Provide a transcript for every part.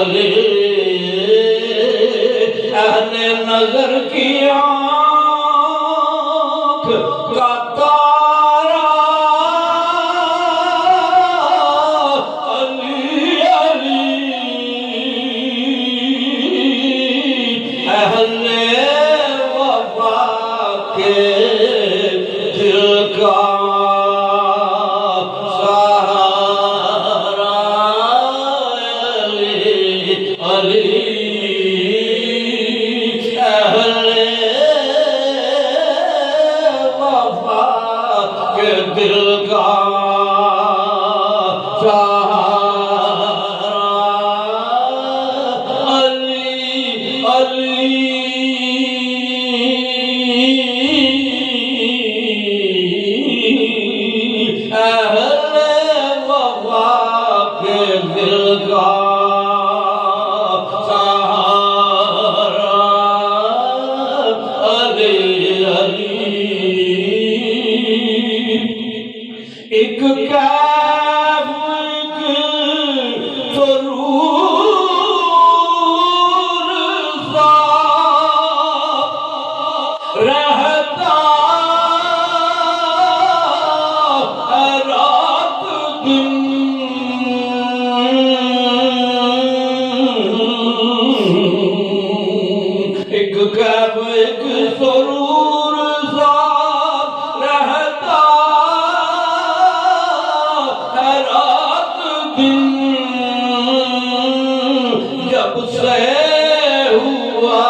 علی اہل نظر کی آنکھ کا تارا علی علی اہل وفا کے دل کا سہارا علی اہل وفا کے دل کا سہارا علی علی اہل وفا کے دل کا ایک کیف ایک سرور سا رہتا ہے رات دن ایک کیف ایک سرور سا رہتا جب سے ہوا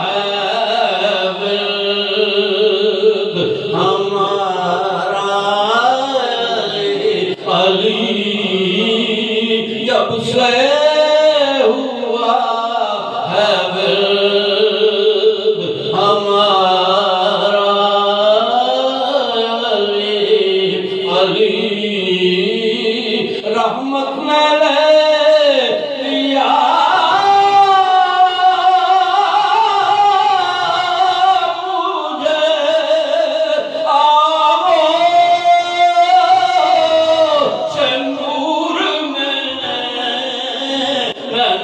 ہے ورد ہمارا علی جب سے ہوا ہے ورد ہمارا علی رحمت نے لے لیا مجھے آغوش نور میں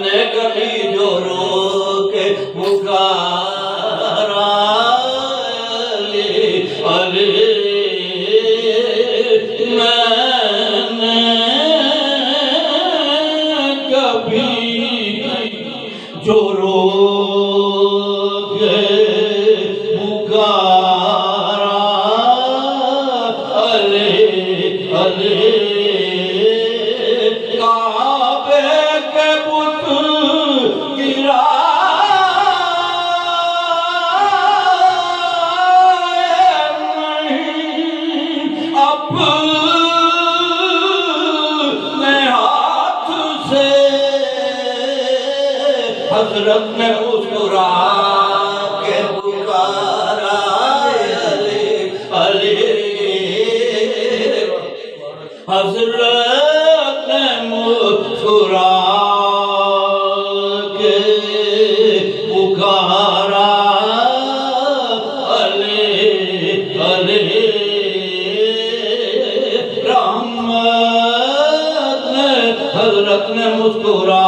نے گلی جو رو کے پکارا علی جو رو کے پکارا علی علی کعبے کے بت گرا اپنے ہاتھ سے حضرت نے مسکرا کے پکارا علی علی حضرت نے مسکرا کے پکارا علی علی رحمت نے حضرت نے مسکرا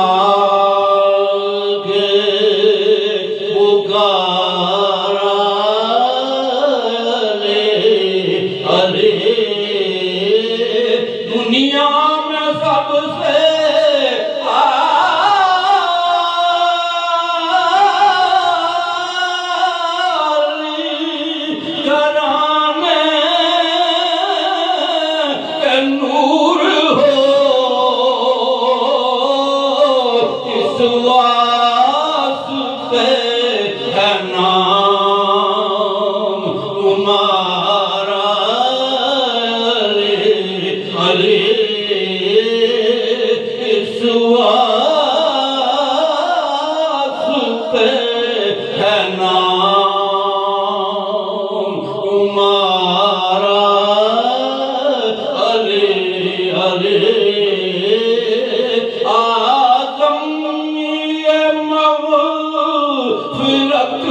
دنیا میں سب سے عالی گھرانے کے نور ہو اس واسطے ہے نام تمہارا علی اس واسطے ہے نام تمہارا علی علی آدم یہ مغفرت